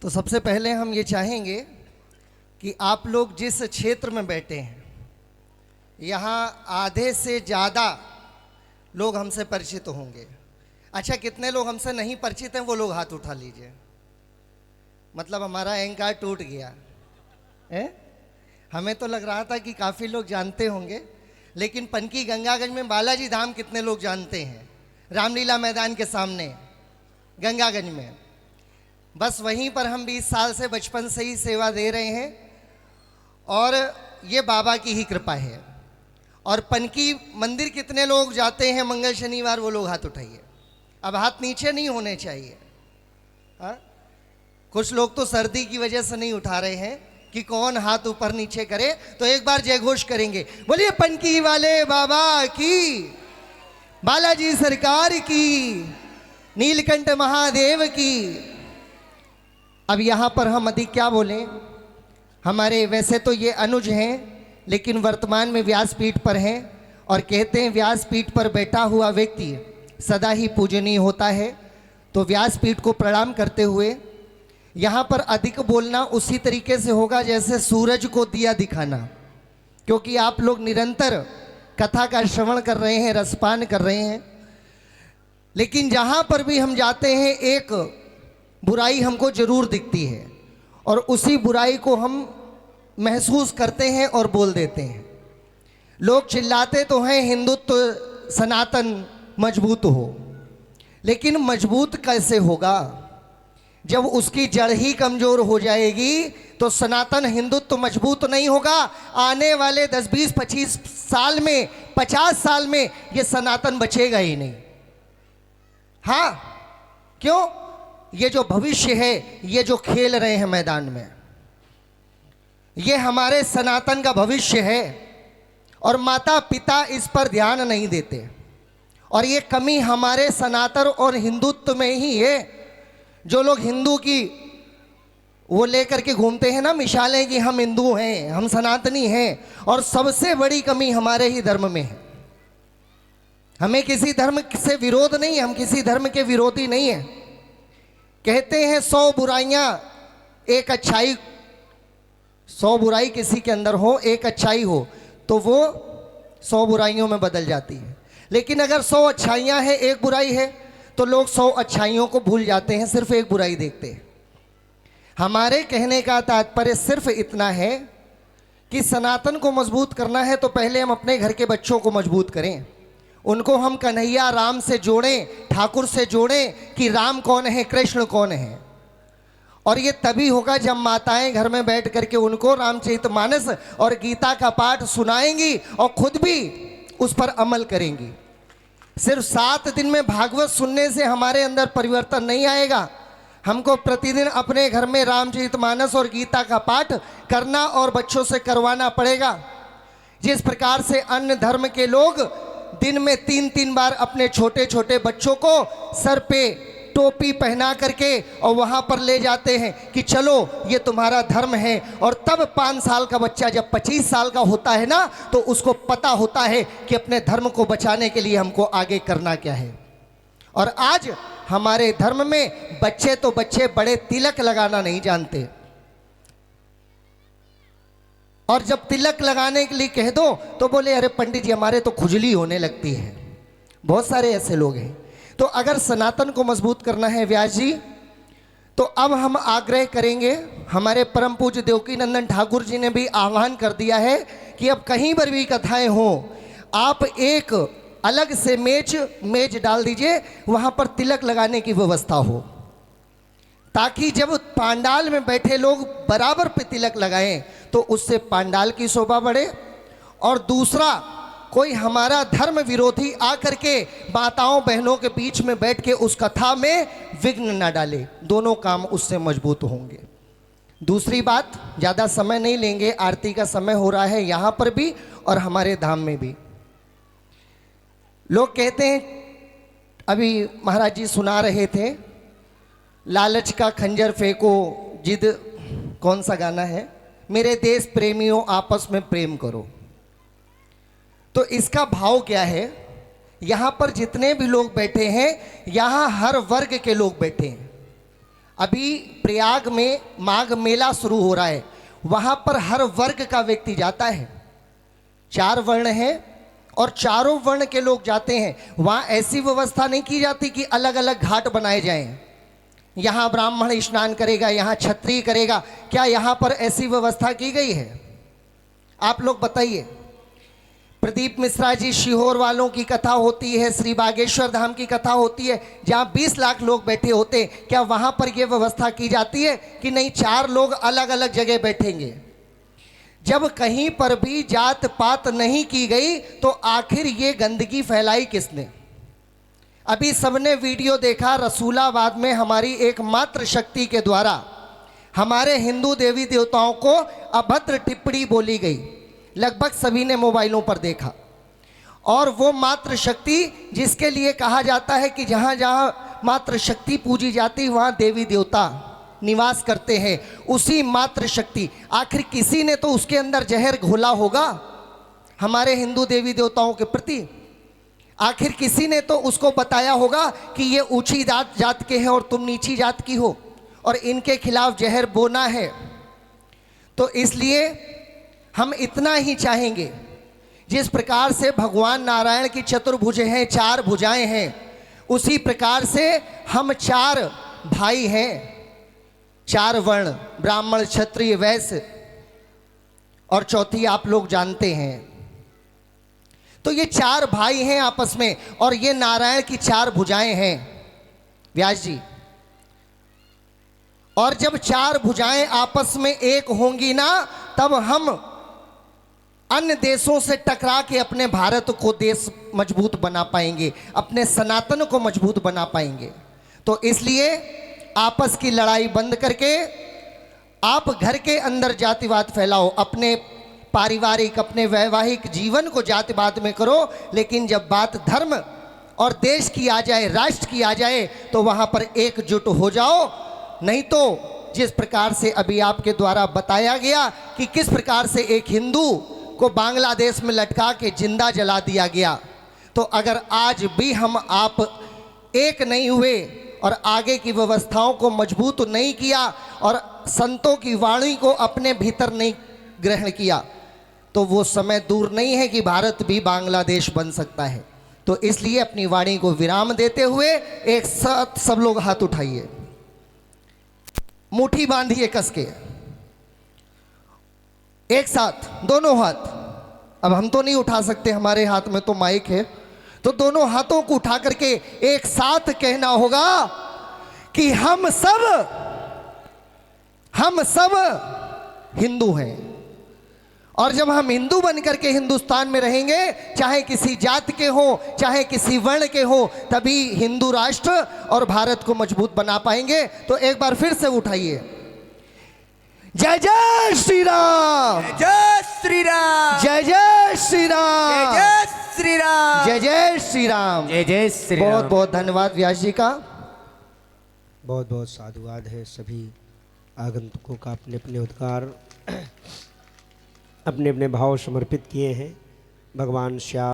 तो सबसे पहले हम ये चाहेंगे कि आप लोग जिस क्षेत्र में बैठे हैं यहाँ आधे से ज़्यादा लोग हमसे परिचित होंगे। अच्छा, कितने लोग हमसे नहीं परिचित हैं वो लोग हाथ उठा लीजिए। मतलब हमारा अहंकार टूट गया है। हमें तो लग रहा था कि काफ़ी लोग जानते होंगे, लेकिन पनकी गंगागंज में बालाजी धाम कितने लोग जानते हैं? रामलीला मैदान के सामने गंगागंज में, बस वहीं पर हम 20 साल से बचपन से ही सेवा दे रहे हैं और ये बाबा की ही कृपा है। और पनकी मंदिर कितने लोग जाते हैं मंगल शनिवार? वो लोग हाथ उठाइए। अब हाथ नीचे नहीं होने चाहिए। हाँ, कुछ लोग तो सर्दी की वजह से नहीं उठा रहे हैं कि कौन हाथ ऊपर नीचे करे। तो एक बार जय घोष करेंगे, बोलिए पनकी वाले बाबा की, बालाजी सरकार की, नीलकंठ महादेव की। अब यहाँ पर हम अधिक क्या बोलें, हमारे वैसे तो ये अनुज हैं लेकिन वर्तमान में व्यासपीठ पर हैं और कहते हैं व्यासपीठ पर बैठा हुआ व्यक्ति सदा ही पूजनीय होता है। तो व्यासपीठ को प्रणाम करते हुए यहाँ पर अधिक बोलना उसी तरीके से होगा जैसे सूरज को दिया दिखाना, क्योंकि आप लोग निरंतर कथा का श्रवण कर रहे हैं, रसपान कर रहे हैं। लेकिन जहाँ पर भी हम जाते हैं एक बुराई हमको जरूर दिखती है और उसी बुराई को हम महसूस करते हैं और बोल देते हैं। लोग चिल्लाते तो हैं हिंदुत्व सनातन मजबूत हो, लेकिन मजबूत कैसे होगा जब उसकी जड़ ही कमज़ोर हो जाएगी? तो सनातन हिंदुत्व मजबूत नहीं होगा। आने वाले 10, 20, 25 साल में, 50 साल में ये सनातन बचेगा ही नहीं। हाँ, क्यों? ये जो भविष्य है, ये जो खेल रहे हैं मैदान में, ये हमारे सनातन का भविष्य है और माता पिता इस पर ध्यान नहीं देते। और ये कमी हमारे सनातन और हिंदुत्व में ही है। जो लोग हिंदू की वो लेकर के घूमते हैं ना मिसालें कि हम हिंदू हैं, हम सनातनी हैं, और सबसे बड़ी कमी हमारे ही धर्म में है। हमें किसी धर्म से विरोध नहीं है, हम किसी धर्म के विरोधी नहीं हैं। कहते हैं 100 बुराइयां एक अच्छाई, 100 बुराई किसी के अंदर हो, एक अच्छाई हो तो वो 100 बुराइयों में बदल जाती है। लेकिन अगर 100 अच्छाइयां हैं, एक बुराई है, तो लोग 100 अच्छाइयों को भूल जाते हैं, सिर्फ एक बुराई देखते हैं। हमारे कहने का तात्पर्य सिर्फ इतना है कि सनातन को मजबूत करना है तो पहले हम अपने घर के बच्चों को मजबूत करें। उनको हम कन्हैया राम से जोड़ें, ठाकुर से जोड़ें कि राम कौन है, कृष्ण कौन है। और ये तभी होगा जब माताएं घर में बैठ करके उनको रामचरितमानस और गीता का पाठ सुनाएंगी और खुद भी उस पर अमल करेंगी। सिर्फ 7 दिन में भागवत सुनने से हमारे अंदर परिवर्तन नहीं आएगा। हमको प्रतिदिन अपने घर में रामचरितमानस और गीता का पाठ करना और बच्चों से करवाना पड़ेगा। जिस प्रकार से अन्य धर्म के लोग दिन में 3-3 बार अपने छोटे छोटे बच्चों को सर पे टोपी पहना करके और वहाँ पर ले जाते हैं कि चलो ये तुम्हारा धर्म है। और तब 5 साल का बच्चा जब 25 साल का होता है ना, तो उसको पता होता है कि अपने धर्म को बचाने के लिए हमको आगे करना क्या है। और आज हमारे धर्म में बच्चे तो बच्चे बड़े तिलक लगाना नहीं जानते, और जब तिलक लगाने के लिए कह दो तो बोले अरे पंडित जी हमारे तो खुजली होने लगती है। बहुत सारे ऐसे लोग हैं। तो अगर सनातन को मजबूत करना है व्यास जी, तो अब हम आग्रह करेंगे, हमारे परम पूज्य देवकी नंदन ठाकुर जी ने भी आह्वान कर दिया है कि अब कहीं पर भी कथाएं हो, आप एक अलग से मेज डाल दीजिए, वहां पर तिलक लगाने की व्यवस्था हो, ताकि जब पांडाल में बैठे लोग बराबर पे तिलक लगाएं तो उससे पांडाल की शोभा बढ़े। और दूसरा, कोई हमारा धर्म विरोधी आकर के माताओं बहनों के बीच में बैठ के उस कथा में विघ्न न डाले। दोनों काम उससे मजबूत होंगे। दूसरी बात, ज़्यादा समय नहीं लेंगे, आरती का समय हो रहा है यहाँ पर भी और हमारे धाम में भी। लोग कहते हैं, अभी महाराज जी सुना रहे थे, लालच का खंजर फेंको जिद, कौन सा गाना है, मेरे देश प्रेमियों आपस में प्रेम करो। तो इसका भाव क्या है? यहाँ पर जितने भी लोग बैठे हैं, यहाँ हर वर्ग के लोग बैठे हैं। अभी प्रयाग में माघ मेला शुरू हो रहा है, वहाँ पर हर वर्ग का व्यक्ति जाता है। 4 वर्ण हैं और चारों वर्ण के लोग जाते हैं। वहाँ ऐसी व्यवस्था नहीं की जाती कि अलग अलग घाट बनाए जाएं। यहाँ ब्राह्मण स्नान करेगा, यहाँ क्षत्रिय करेगा, क्या यहाँ पर ऐसी व्यवस्था की गई है? आप लोग बताइए। प्रदीप मिश्रा जी सीहोर वालों की कथा होती है, श्री बागेश्वर धाम की कथा होती है, जहाँ 20 लाख लोग बैठे होते, क्या वहाँ पर यह व्यवस्था की जाती है कि नहीं 4 लोग अलग अलग जगह बैठेंगे? जब कहीं पर भी जात पात नहीं की गई तो आखिर ये गंदगी फैलाई किसने? अभी सबने वीडियो देखा, रसूलाबाद में हमारी एकमात्र शक्ति के द्वारा हमारे हिंदू देवी देवताओं को अभद्र टिप्पणी बोली गई। लगभग सभी ने मोबाइलों पर देखा। और वो मातृ शक्ति जिसके लिए कहा जाता है कि जहाँ जहाँ मातृ शक्ति पूजी जाती वहाँ देवी देवता निवास करते हैं, उसी मातृ शक्ति, आखिर किसी ने तो उसके अंदर जहर घोला होगा हमारे हिंदू देवी देवताओं के प्रति। आखिर किसी ने तो उसको बताया होगा कि ये ऊंची जात के हैं और तुम नीची जात की हो और इनके खिलाफ जहर बोना है। तो इसलिए हम इतना ही चाहेंगे, जिस प्रकार से भगवान नारायण की चतुर्भुजें हैं, 4 भुजाएं हैं, उसी प्रकार से हम 4 भाई हैं, 4 वर्ण, ब्राह्मण क्षत्रिय वैश्य और चौथी आप लोग जानते हैं। तो ये 4 भाई हैं आपस में और ये नारायण की 4 भुजाएं हैं व्यास जी। और जब 4 भुजाएं आपस में एक होंगी ना, तब हम अन्य देशों से टकरा के अपने भारत को देश मजबूत बना पाएंगे, अपने सनातन को मजबूत बना पाएंगे। तो इसलिए आपस की लड़ाई बंद करके आप घर के अंदर जातिवाद फैलाओ, अपने पारिवारिक अपने वैवाहिक जीवन को जातिवाद में करो, लेकिन जब बात धर्म और देश की आ जाए, राष्ट्र की आ जाए, तो वहाँ पर एकजुट हो जाओ। नहीं तो जिस प्रकार से अभी आपके द्वारा बताया गया कि किस प्रकार से एक हिंदू को बांग्लादेश में लटका के जिंदा जला दिया गया, तो अगर आज भी हम आप एक नहीं हुए और आगे की व्यवस्थाओं को मजबूत नहीं किया और संतों की वाणी को अपने भीतर नहीं ग्रहण किया, तो वो समय दूर नहीं है कि भारत भी बांग्लादेश बन सकता है। तो इसलिए अपनी वाणी को विराम देते हुए एक साथ सब लोग हाथ उठाइए, मुट्ठी बांधिए कस के, एक साथ दोनों हाथ। अब हम तो नहीं उठा सकते, हमारे हाथ में तो माइक है, तो दोनों हाथों को उठा करके एक साथ कहना होगा कि हम सब हिंदू हैं। और जब हम हिंदू बन करके हिंदुस्तान में रहेंगे, चाहे किसी जात के हो, चाहे किसी वर्ण के हो, तभी हिंदू राष्ट्र और भारत को मजबूत बना पाएंगे। तो एक बार फिर से उठाइए, जय जय श्री राम, जय श्री राम, जय जय श्री राम, जय श्री राम, जय जय श्री राम, जय जय श्री राम। बहुत बहुत धन्यवाद व्यास जी का। बहुत बहुत साधुवाद है सभी आगंतुकों का। अपने अपने उद्गार अपने अपने भाव समर्पित किए हैं। भगवान श्याम